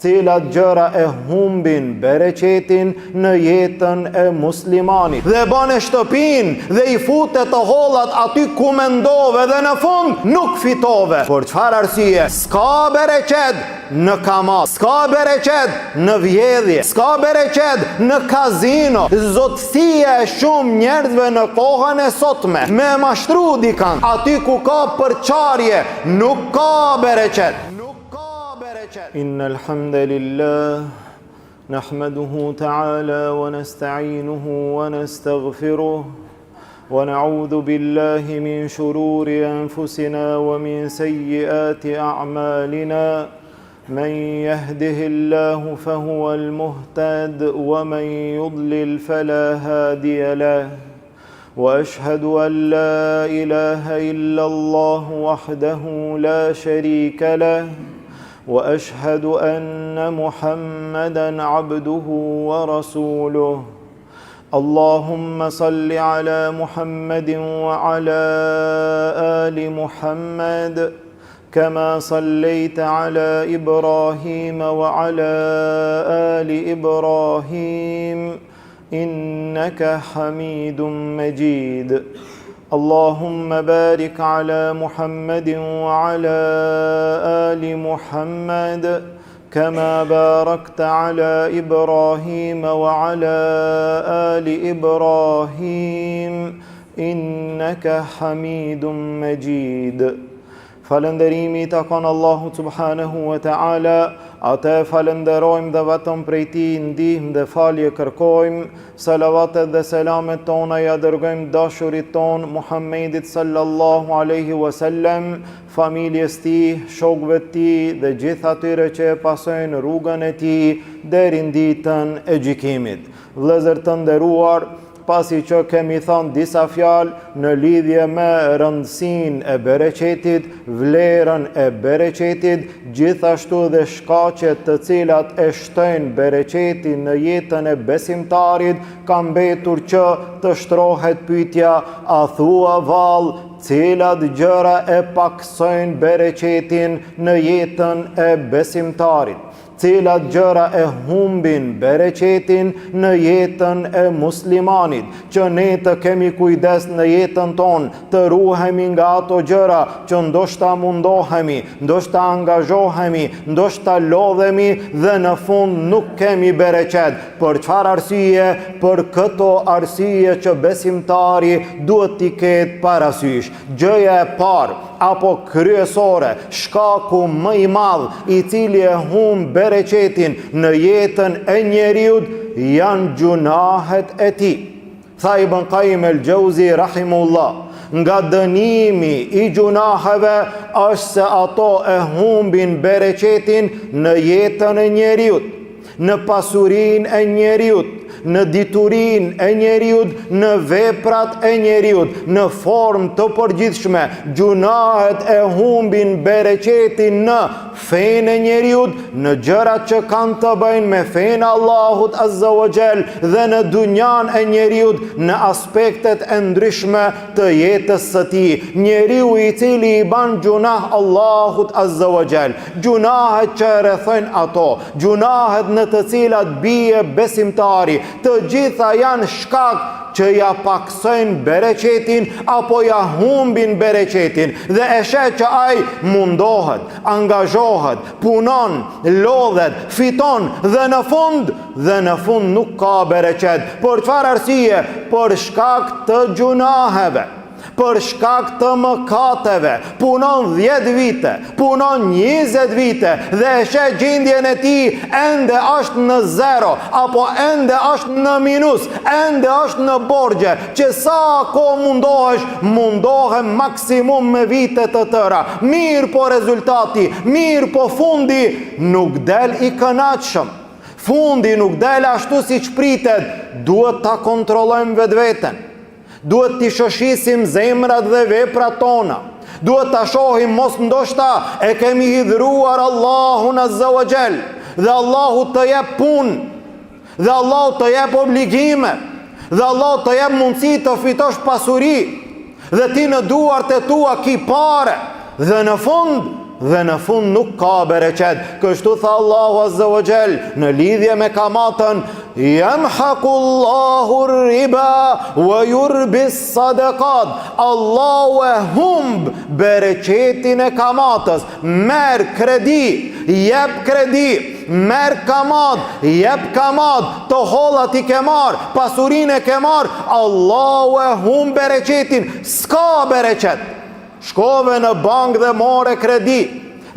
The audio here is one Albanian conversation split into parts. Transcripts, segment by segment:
cilat gjëra e humbin bereqetin në jetën e muslimanit. Dhe bane shtëpin dhe i futet të hollat aty ku mendove dhe në fund nuk fitove. Por çfarë arsye? S'ka bereqet në kamaz, s'ka bereqet në vjedhje, s'ka bereqet në kazino. Zotësia e shumë njerëzve në kohën e sotme me mashtru dikan, aty ku ka përçarje, nuk ka bereqet. إن الحمد لله نحمده تعالى ونستعينه ونستغفره ونعوذ بالله من شرور أنفسنا ومن سيئات أعمالنا من يهده الله فهو المهتد ومن يضلل فلا هادي له وأشهد أن لا إله إلا الله وحده لا شريك له وأشهد أن محمدًا عبده ورسوله اللهم صل على محمد وعلى آل محمد كما صليت على إبراهيم وعلى آل إبراهيم إنك حميد مجيد اللهم بارك على محمد وعلى آل محمد كما باركت على إبراهيم وعلى آل إبراهيم إنك حميد مجيد. Falënderimi i takon Allahut subhanahu wa ta'ala, atë falenderojmë dhe vetëm prej tij ndihmë dhe falje kërkojmë. Salavatet dhe selamet tona ja dërgojmë dashurit ton Muhammedit sallallahu alaihi wasallam, familjes tij, shokëve të tij dhe gjithë atyre që e pasojnë rrugën e tij deri në ditën e gjykimit. Vëllezër të nderuar, pasi që kemi thënë disa fjalë në lidhje me rëndësinë e bereqetit, vlerën e bereqetit, gjithashtu dhe shkaqet të cilat e shtojnë bereqetin në jetën e besimtarit, ka mbetur që të shtrohet pyetja: a thua vallë, cilat gjëra e paksojnë bereqetin në jetën e besimtarit? Cilat gjëra e humbin bereqetin në jetën e muslimanit, që ne të kemi kujdes në jetën tonë, të ruhemi nga ato gjëra që ndoshta mundohemi, ndoshta angazhohemi, ndoshta lodhemi dhe në fund nuk kemi bereqet. Për çfarë arsye? Për këto arsye që besimtari duhet t'i ketë parasysh. Gjëja e parë apo kryesore, shkaku më i madh i cili e humb bereqetin në jetën e njeriut janë gjunahet e tij. Tha Ibn Qayyim el-Jauzi rahimullah, nga dënimi i gjunaheve është se ato e humbin bereqetin në jetën e njeriut, në pasurinë e njeriut, në diturinë e njeriut, në veprat e njeriut, në formë të përgjithshme. Gjunahet e humbin bereqetin në fenë e njeriut, në gjërat që kanë të bëjnë me fenë Allahut Azza wa Jall dhe në dunjan e njeriut, në aspektet e ndryshme të jetës së tij. Njeriu i cili i ban gjunah Allahut Azza wa Jall, gjunahet që rrethojnë ato, gjunahet në të cilat bie besimtari, të gjitha janë shkak që ja paksojnë bereqetin apo ja humbin bereqetin, dhe e sheh që ai mundohet, angazhohet, punon, lodhet, fiton dhe në fund nuk ka bereqet. Për çfarë arsye? Për shkak të gjunaheve, për shkak të mëkateve, punon 10 vite, punon 20 vite dhe e sheh gjendjen e tij ende është në zero, apo ende është në minus, ende është në borxhe, që sa kohë mundohem maksimum me vite të tëra. Mirë po rezultati, mirë po fundi nuk del i kënaqshëm. Fundi nuk del ashtu siç pritet. Duhet ta kontrollojmë vetveten. Duhet t'i shoshisim zemrat dhe veprat tona. Duhet t'a shohim mos ndoshta e kemi hidhruar Allahun Azza wa Jall, dhe Allahu të jep punë, dhe Allahu të jep obligime, dhe Allahu të jep mundësi të fitosh pasuri, dhe ti në duart e tua ki pare, dhe në fund dhe në fund nuk ka bereqet. Kështu tha Allahu Azza wa Jall në lidhje me kamatën: Yamhaqullahu riba wa yurbis sadaqat. Allahu e humb bereqetin e kamatës. Merr kredi, jep kredi, merr kamat, jep kamat, të hollat i ke marr, pasurinë e ke marr, Allahu e humb bereqetin. S'ka bereqet. Shkove në bank dhe more kredi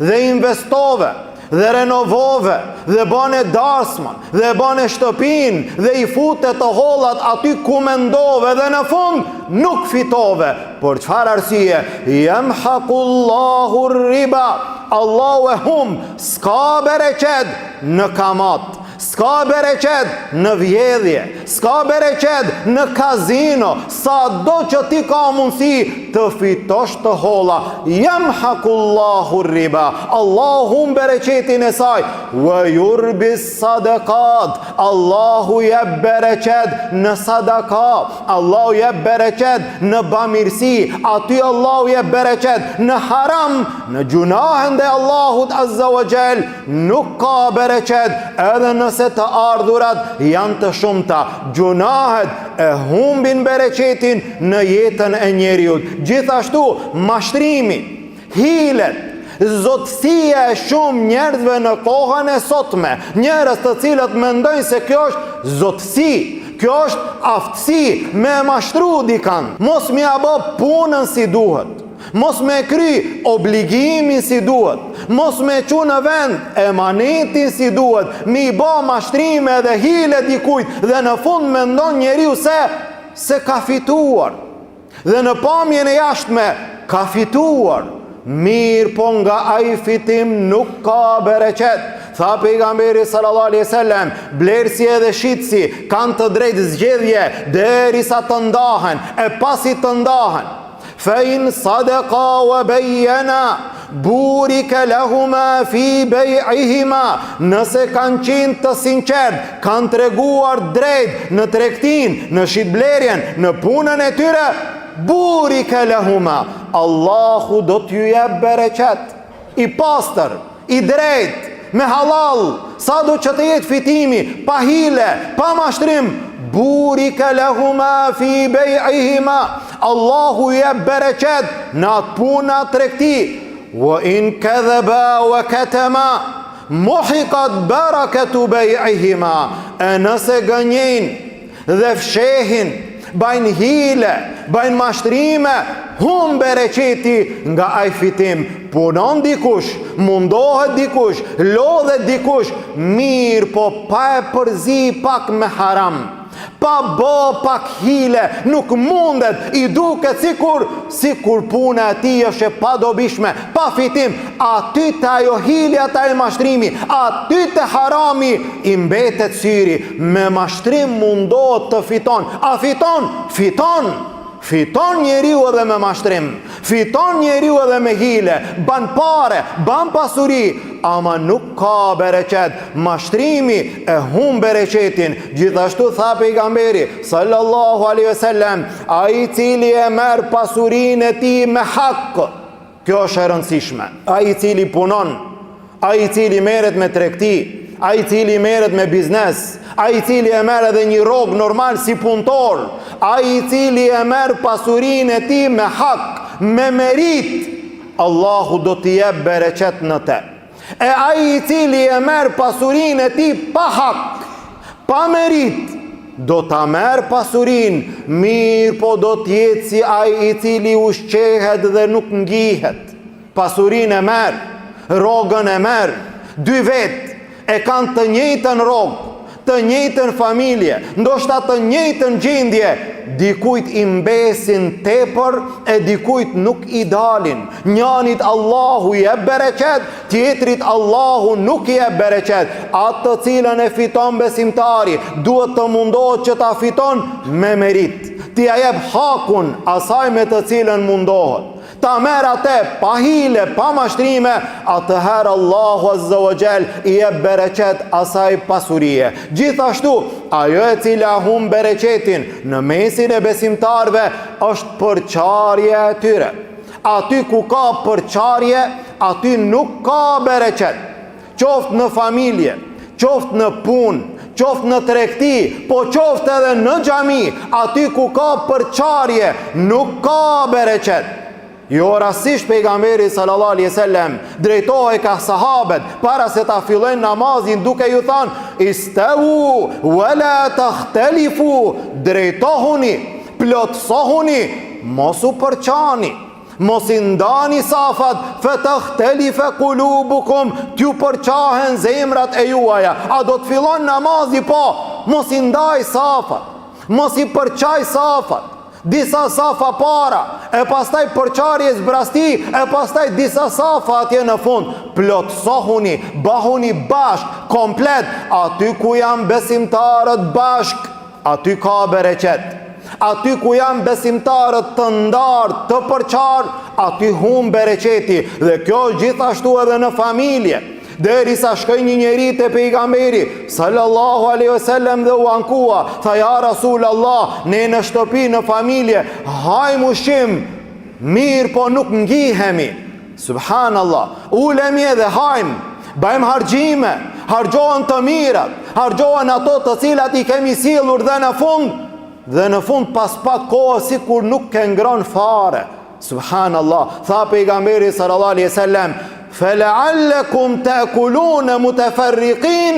dhe investove dhe renovove dhe bane darsman dhe bane shtëpin dhe i fute të hollat aty ku mendove dhe në fund nuk fitove. Por çfarë arsye? Yamhaqullahu riba. Allahu e humb. S'ka bereqet në kamat, s'ka bereqet në vjedhje, s'ka bereqet në kazino. Sa do që ti ka mundësi të fitosh të holla, yamhaqullahu riba. Allahu humb bereqetin e saj. Wa yurbis sadaqat. Allahu jep bereqet në sadaka. Allahu jep bereqet në bamirësi. Aty Allahu jep bereqet. Në haram, në gjunahën dhe Allahut Azza wa Jall nuk ka bereqet. Edhe nëse të ardhurat janë të shumta, gjunahet e humbin bereqetin në jetën e njeriut. Gjithashtu mashtrimi, hilet, zotësia e shumë njerëzve në kohën e sotme, njerëz të cilët mendojnë se kjo është zotësi, kjo është aftësi me mashtru dikan. Mos mi abo punën si duhet, mos me kry obligimin si duhet, mos me qu në vend emanetin si duhet, mi ba mashtrime dhe hile dikujt dhe në fund mendon njeriu se ka fituar dhe në pamjen e jashtme ka fituar. Mirë, po nga ai fitim nuk ka bereqet. Tha pejgamberi sallallahu alaihi wasallam, blerësi edhe shitsi kanë të drejtë zgjedhje derisa të ndahen, e pasi të ndahen, فإن صدقا وبينا بورك لهما في بيعهما. Nëse kanë qenë të sinqert, kanë treguar drejt në tregtin, në shitblerjen, në punën e tyre, burik lahuma. Allahu do t'ju jep bereqet. I pastër, i drejt, me halal, sa do që të jetë fitimi, pa hile, pa mashtrim, burik lahuma fi bej'ihima. Allahu jep bereqet në atë puna tregti. Wa in kadhaba wa katama muhiqat barakatu bej'ihima. E nëse gënjejnë dhe fshehin, bajnë hile, bajnë mashtrime, hum bereqeti nga ai fitim. Punon dikush, mundohet dikush, lodhet dikush, mirë, po pa e përzi pak me haram, pa bo pak hile, nuk mundet, i duket sikur puna e tij është e padobishme, pa fitim. Aty të ajo hilja, të ajo mashtrimi, aty të harami i mbetet syri. Me mashtrim mundohet të fiton. A fiton? Fiton. Fiton njeriu edhe me mashtrim, fiton njeriu edhe me hile, ban pare, ban pasuri, ama nuk ka bereqet. Mashtrimi e humb bereqetin. Gjithashtu tha pejgamberi sallallahu alaihi wasallam, ai i cili e merr pasurinë e tij me hak, kjo është e rëndësishme. Ai i cili punon, ai i cili merret me tregti, ai i cili merret me biznes, ai i cili e merr edhe një rrogë normal si punëtor, ai i cili e merr pasurinë e tij me hak, me merit, Allahu do t'i jep bereqet në te. E ai i cili e merr pasurinë e tij pa hak, pa merit, do ta merr pasurinë, mirë, po do t'jetë si ai i cili ushqehet dhe nuk ngihet. Pasurinë e merr, rrogën e merr, dy vetë e kanë të njëjtën rrogë, të njëjtën familje, ndoshta të njëjtën gjendje, dikujt i mbesin tepër e dikujt nuk i dalin. Njënit Allahu i jep bereqet, tjetrit Allahu nuk i jep bereqet. Atë të cilën e fiton besimtari, duhet të mundohet që ta fiton me merit. Ti ja jep hakun asaj me të cilën mundohet. Ta merr atë pa hile, pa mashtrime, atëherë Allahu Azza wa Jall i jep bereqet asaj pasurie. Gjithashtu, ajo e cila humb bereqetin në mesin e besimtarve është përçarja e tyre. Aty ku ka përçarje, aty nuk ka bereqet. Qoftë në familje, qoftë në punë, qoftë në tregti, po qoftë edhe në xhami, aty ku ka përçarje, nuk ka bereqet. Jo rastisht pejgamberi sallallahu alaihi wasallam drejtohej ka sahabët para se ta fillojnë namazin duke ju thënë istawu wala takhtalifu, drejtohuni, plotësohuni, mos u përçani, mos i ndani safat, fetahtelife kulubukum, t'ju përçahen zemrat e juaja. A do të fillon namazi? Po, mos i ndaj safat, mos i përçaj safat. Disa safa para, e pastaj përçarje zbrasti, e pastaj disa safa atje në fund. Plotësohuni, bahuni bashk, komplet. Aty ku janë besimtarët bashk, aty ka bereqet. Aty ku janë besimtarët të ndarë, të përçarë, aty hum bereqeti. Dhe kjo gjithashtu edhe në familje. Derisa shkoj një njeri te pejgamberi sallallahu alaihi wasallam dhe u ankua, tha ja Rasulallah, ne në shtëpi në familje hajm ushqim mirë, po nuk ngihemi. Subhanallah, ulemi edhe hajm, bëjmë harxhime, harxhohen të mirat, harxhohen ato të cilat i kemi sillur dhe në fund pas pak kohë sikur nuk ke ngron fare. Subhanallah, tha pejgamberi sallallahu alaihi wasallam, فَلَعَلَّكُمْ تَأْكُلُونَ مُتَفَرِّقِينَ,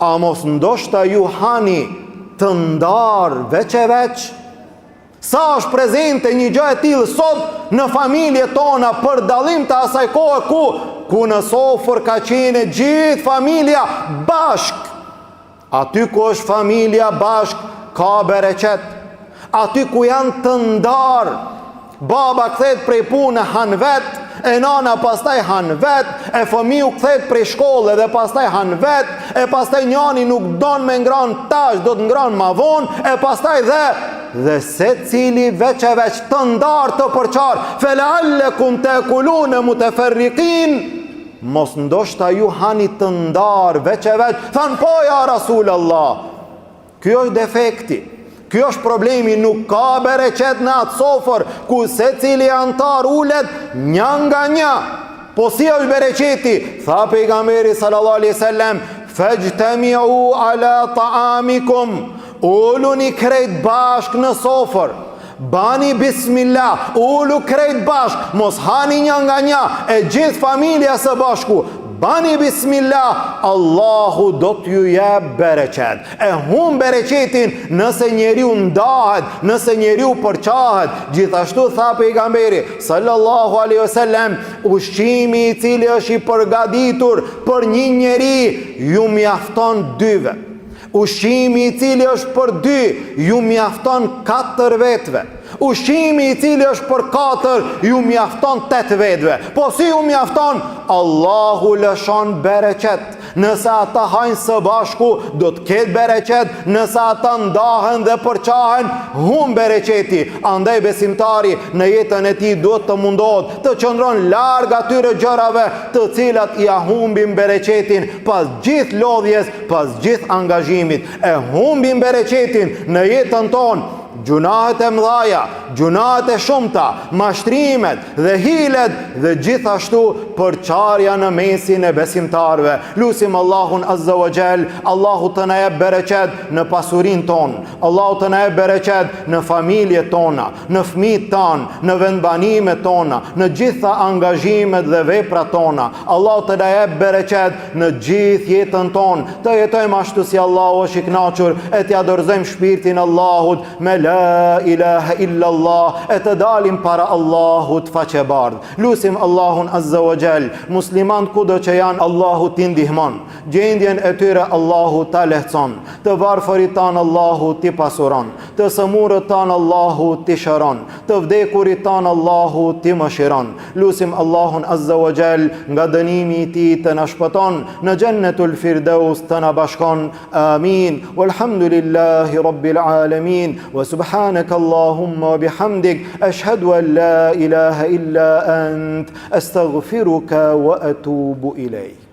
a mos ndoshta ju hani të ndarë veç e veç? Sa është prezente një gjë e tillë sot në familje tona, për dallim të asaj kohe ku në sofër ka qenë gjithë familja bashk. Aty ku është familja bashk ka bereqet. Aty ku janë të ndarë, baba kthehet prej pune han vet, e nana pastaj han vet, e fëmiu kthehet prej shkolle dhe pastaj han vet, e pastaj njani nuk don me ngran tash, do të ngran ma vonë, e pastaj dhe secili veç e veç të ndarë të përçarë. فَلَعَلَّكُمْ تَأْكُلُونَ مُتَفَرِّقِينَ, mos ndoshta ju hani të ndarë veç e veç. Thanë po ja Rasulallah, kjo është defekti. Kjo është problemi, nuk ka bereqet në atë sofër ku secili antar ulet një nga një. Po si është bereqeti? Tha pejgamberi sallallahu alaihi wasallam, fajtami'u ala ta'amikum, uluni krejt bashk në sofër, bani bismillah, ulu krejt bashk, mos hani një nga një, e gjithë familja së bashku. Bani bismillah, Allahu do t'ju jep bereqet. E hum bereqetin nëse njeriu ndahet, nëse njeriu përçahet. Gjithashtu tha pejgamberi sallallahu alaihi wasallam, ushqimi i cili është i përgatitur për një njeri ju mjafton dyve. Ushqimi i cili është për dy ju mjafton 4 vetëve. Ushqimi i cili është për 4 ju mjafton 8 vetëve. Po si ju mjafton? Allahu lëshon bereqet. Nëse ata hajnë së bashku, do të ketë bereqet. Nëse ata ndahen dhe përçahen, hum bereqeti. Andaj besimtari në jetën e tij duhet të mundohet të qëndron larg atyre gjërave të cilat i humbin bereqetin pas gjithë lodhjes, pas gjithë angazhimit. E humbin bereqetin në jetën tonë gjunahet e mdhaja, gjunahet e shumta, mashtrimet dhe hilet dhe gjithashtu përçarja në mesin e besimtarve. Lusim Allahun Azza wa Jall, Allahu të na jep bereqet në pasurinë tonë, Allahu të na jep bereqet në familjet tona, në fëmijët tanë, në vendbanimet tona, në gjitha angazhimet dhe veprat tona. Allahu të na jep bereqet në gjithë jetën tonë, të jetojmë ashtu si Allahu është i kënaqur, e t'i adorëzojmë shpirtin Allahut me la ilaha illallah, e të dalim para Allahut faqebardh. Lusim Allahun Azza wa Jall, musliman kudo që janë, Allahu t'i ndihmon, gjendjen e tyre Allahu ta lehtëson, të varfërit tanë Allahu t'i pasuron, të sëmurët tanë Allahu t'i shëron, të vdekurit tanë Allahu t'i mëshiron. Lusim Allahun Azza wa Jall, nga dënimi i tij të na shpëton, në Jannatul Firdaus të na bashkon. Amin. Walhamdulillahi Rabbil Alamin. Wa subhanaka Allahumma wa bihamdik, ashhadu an la ilaha illa ant, astaghfiruka wa atubu ilayk.